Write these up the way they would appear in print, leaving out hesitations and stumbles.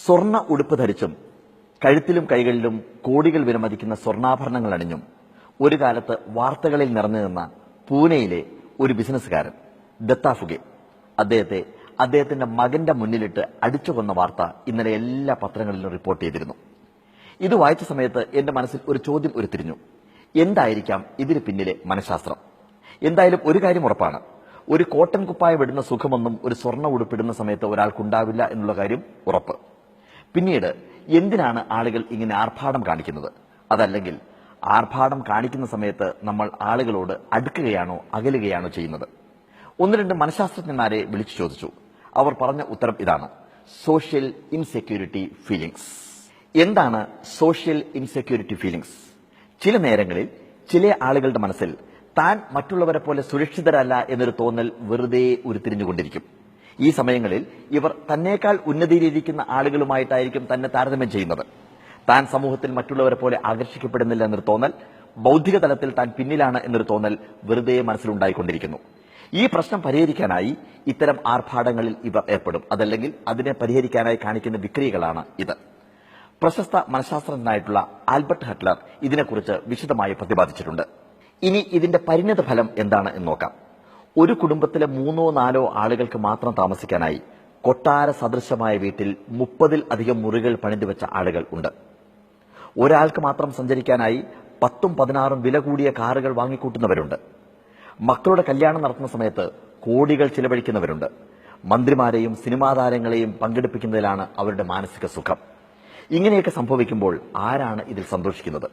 സ്വർണ്ണ ഉടുപ്പ് ധരിച്ചും കഴുത്തിലും കൈകളിലും കോടികൾ വിലമതിക്കുന്ന സ്വർണ്ണാഭരണങ്ങൾ അണിഞ്ഞും ഒരു കാലത്ത് വാർത്തകളിൽ നിറഞ്ഞു നിന്ന പൂനെയിലെ ഒരു ബിസിനസ്സുകാരൻ ദത്ത ഫുഗെ അദ്ദേഹത്തിന്റെ മകന്റെ മുന്നിലിട്ട് അടിച്ചു കൊന്ന വാർത്ത ഇന്നലെ എല്ലാ പത്രങ്ങളിലും റിപ്പോർട്ട് ചെയ്തിരുന്നു. ഇത് വായിച്ച സമയത്ത് എന്റെ മനസ്സിൽ ഒരു ചോദ്യം ഉരുത്തിരിഞ്ഞു. എന്തായിരിക്കാം ഇതിന് പിന്നിലെ മനഃശാസ്ത്രം? എന്തായാലും ഒരു കാര്യം ഉറപ്പാണ്, ഒരു കോട്ടൺ കുപ്പായം ഇടുന്ന സുഖമൊന്നും ഒരു സ്വർണ്ണ ഉടുപ്പിടുന്ന സമയത്ത് ഒരാൾക്കുണ്ടാവില്ല എന്നുള്ള കാര്യം ഉറപ്പ്. പിന്നീട് എന്തിനാണ് ആളുകൾ ഇങ്ങനെ ആർഭാടം കാണിക്കുന്നത്? അതല്ലെങ്കിൽ ആർഭാടം കാണിക്കുന്ന സമയത്ത് നമ്മൾ ആളുകളോട് അടുക്കുകയാണോ അകലുകയാണോ ചെയ്യുന്നത്? ഒന്ന് രണ്ട് മനഃശാസ്ത്രജ്ഞന്മാരെ വിളിച്ചു ചോദിച്ചു. അവർ പറഞ്ഞ ഉത്തരം ഇതാണ്: സോഷ്യൽ ഇൻസെക്യൂരിറ്റി ഫീലിംഗ്സ്. എന്താണ് സോഷ്യൽ ഇൻസെക്യൂരിറ്റി ഫീലിംഗ്സ്? ചില നേരങ്ങളിൽ ചില ആളുകളുടെ മനസ്സിൽ താൻ മറ്റുള്ളവരെ പോലെ സുരക്ഷിതരല്ല എന്നൊരു തോന്നൽ വെറുതെ ഉരുത്തിരിഞ്ഞുകൊണ്ടിരിക്കും. ഈ സമയങ്ങളിൽ ഇവർ തന്നേക്കാൾ ഉന്നതിയിലിരിക്കുന്ന ആളുകളുമായിട്ടായിരിക്കും തന്നെ താരതമ്യം ചെയ്യുന്നത്. താൻ സമൂഹത്തിൽ മറ്റുള്ളവരെ പോലെ ആകർഷിക്കപ്പെടുന്നില്ല എന്നൊരു തോന്നൽ, ബൗദ്ധിക തലത്തിൽ താൻ പിന്നിലാണ് എന്നൊരു തോന്നൽ വെറുതെ മനസ്സിലുണ്ടായിക്കൊണ്ടിരിക്കുന്നു. ഈ പ്രശ്നം പരിഹരിക്കാനായി ഇത്തരം ആർഭാടങ്ങളിൽ ഇവർ ഏർപ്പെടും. അതല്ലെങ്കിൽ അതിനെ പരിഹരിക്കാനായി കാണിക്കുന്ന വിക്രിയകളാണ് ഇത്. പ്രശസ്ത മനഃശാസ്ത്രജ്ഞനായിട്ടുള്ള ആൽബർട്ട് ഹട്ട്ലർ ഇതിനെക്കുറിച്ച് വിശദമായി പ്രതിപാദിച്ചിട്ടുണ്ട്. ഇനി ഇതിന്റെ പരിണിത ഫലം എന്താണ് എന്ന് നോക്കാം. ഒരു കുടുംബത്തിലെ 3-4 ആളുകൾക്ക് മാത്രം താമസിക്കാനായി കൊട്ടാര സദൃശമായ വീട്ടിൽ 30-ൽ-അധികം മുറികൾ പണിതുവെച്ച ആളുകൾ ഉണ്ട്. ഒരാൾക്ക് മാത്രം സഞ്ചരിക്കാനായി 10-16 വില കൂടിയ കാറുകൾ വാങ്ങിക്കൂട്ടുന്നവരുണ്ട്. മക്കളുടെ കല്യാണം നടത്തുന്ന സമയത്ത് കോടികൾ ചിലവഴിക്കുന്നവരുണ്ട്. മന്ത്രിമാരെയും സിനിമാ താരങ്ങളെയും പങ്കെടുപ്പിക്കുന്നതിലാണ് അവരുടെ മാനസിക സുഖം. ഇങ്ങനെയൊക്കെ സംഭവിക്കുമ്പോൾ ആരാണ് ഇതിൽ സന്തോഷിക്കുന്നത്?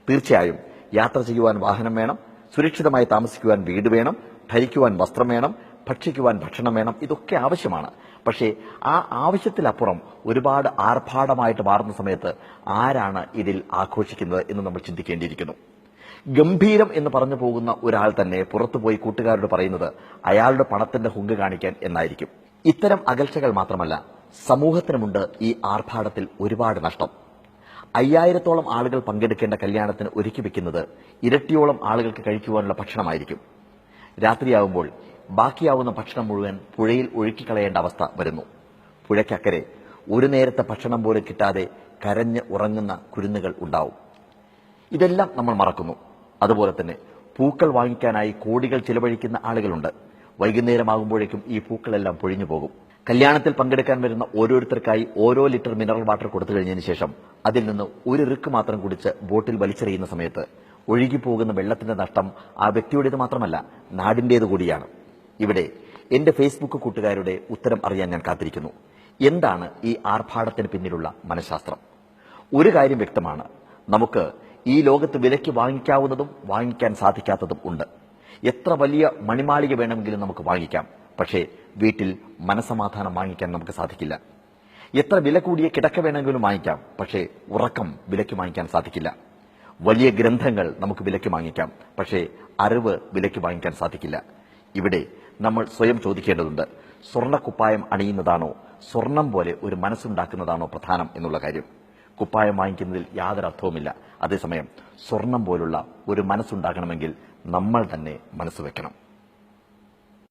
തീർച്ചയായും യാത്ര ചെയ്യുവാൻ വാഹനം വേണം, സുരക്ഷിതമായി താമസിക്കുവാൻ വീട് വേണം, ധരിക്കുവാൻ വസ്ത്രം വേണം, ഭക്ഷിക്കുവാൻ ഭക്ഷണം വേണം. ഇതൊക്കെ ആവശ്യമാണ്. പക്ഷേ ആ ആവശ്യത്തിലപ്പുറം ഒരുപാട് ആർഭാടമായിട്ട് മാറുന്ന സമയത്ത് ആരാണ് ഇതിൽ ആഘോഷിക്കുന്നത് എന്ന് നമ്മൾ ചിന്തിക്കേണ്ടിയിരിക്കുന്നു. ഗംഭീരം എന്ന് പറഞ്ഞു പോകുന്ന ഒരാൾ തന്നെ പുറത്തുപോയി കൂട്ടുകാരോട് പറയുന്നത് അയാളുടെ പണത്തിന്റെ ഹുങ്ക് കാണിക്കാൻ എന്നായിരിക്കും. ഇത്തരം അകൽച്ചകൾ മാത്രമല്ല, സമൂഹത്തിനുമുണ്ട് ഈ ആർഭാടത്തിൽ ഒരുപാട് നഷ്ടം. 5000-ഓളം ആളുകൾ പങ്കെടുക്കേണ്ട കല്യാണത്തിന് ഒരുക്കി വെക്കുന്നത് ഇരട്ടിയോളം ആളുകൾക്ക് കഴിക്കുവാനുള്ള ഭക്ഷണമായിരിക്കും. രാത്രിയാവുമ്പോൾ ബാക്കിയാവുന്ന ഭക്ഷണം മുഴുവൻ പുഴയിൽ ഒഴുക്കിക്കളയേണ്ട അവസ്ഥ വരുന്നു. പുഴയ്ക്കക്കരെ ഒരു നേരത്തെ ഭക്ഷണം പോലും കിട്ടാതെ കരഞ്ഞ് ഉറങ്ങുന്ന കുരുന്നുകൾ ഉണ്ടാവും. ഇതെല്ലാം നമ്മൾ മറക്കുന്നു. അതുപോലെ തന്നെ പൂക്കൾ വാങ്ങിക്കാനായി കോടികൾ ചിലവഴിക്കുന്ന ആളുകളുണ്ട്. വൈകുന്നേരമാകുമ്പോഴേക്കും ഈ പൂക്കളെല്ലാം പൊഴിഞ്ഞു പോകും. കല്യാണത്തിൽ പങ്കെടുക്കാൻ വരുന്ന ഓരോരുത്തർക്കായി ഓരോ ലിറ്റർ മിനറൽ വാട്ടർ കൊടുത്തു കഴിഞ്ഞതിന് ശേഷം അതിൽ നിന്ന് ഒരു റിക്ക് മാത്രം കുടിച്ച് ബോട്ടിൽ വലിച്ചെറിയുന്ന സമയത്ത് ഒഴുകിപ്പോകുന്ന വെള്ളത്തിന്റെ നഷ്ടം ആ വ്യക്തിയുടേത് മാത്രമല്ല, നാടിന്റേത് കൂടിയാണ്. ഇവിടെ എന്റെ ഫേസ്ബുക്ക് കൂട്ടുകാരുടെ ഉത്തരം അറിയാൻ ഞാൻ കാത്തിരിക്കുന്നു. എന്താണ് ഈ ആർഭാടത്തിന് പിന്നിലുള്ള മനഃശാസ്ത്രം? ഒരു കാര്യം വ്യക്തമാണ്, നമുക്ക് ഈ ലോകത്ത് വിലയ്ക്ക് വാങ്ങിക്കാവുന്നതും വാങ്ങിക്കാൻ സാധിക്കാത്തതും ഉണ്ട്. എത്ര വലിയ മണിമാളിക വേണമെങ്കിലും നമുക്ക് വാങ്ങിക്കാം, പക്ഷേ വീട്ടിൽ മനസമാധാനം വാങ്ങിക്കാൻ നമുക്ക് സാധിക്കില്ല. എത്ര വില കൂടിയ കിടക്ക വേണമെങ്കിലും വാങ്ങിക്കാം, പക്ഷേ ഉറക്കം വിലയ്ക്ക് വാങ്ങിക്കാൻ സാധിക്കില്ല. വലിയ ഗ്രന്ഥങ്ങൾ നമുക്ക് വിലയ്ക്ക് വാങ്ങിക്കാം, പക്ഷേ അറിവ് വിലയ്ക്ക് വാങ്ങിക്കാൻ സാധിക്കില്ല. ഇവിടെ നമ്മൾ സ്വയം ചോദിക്കേണ്ടതുണ്ട്, സ്വർണ്ണക്കുപ്പായം അണിയുന്നതാണോ സ്വർണം പോലെ ഒരു മനസ്സുണ്ടാക്കുന്നതാണോ പ്രധാനം എന്നുള്ള കാര്യം. കുപ്പായം വാങ്ങിക്കുന്നതിൽ യാതൊരു അർത്ഥവുമില്ല. അതേസമയം സ്വർണം പോലുള്ള ഒരു മനസ്സുണ്ടാകണമെങ്കിൽ നമ്മൾ തന്നെ മനസ്സ് വെക്കണം.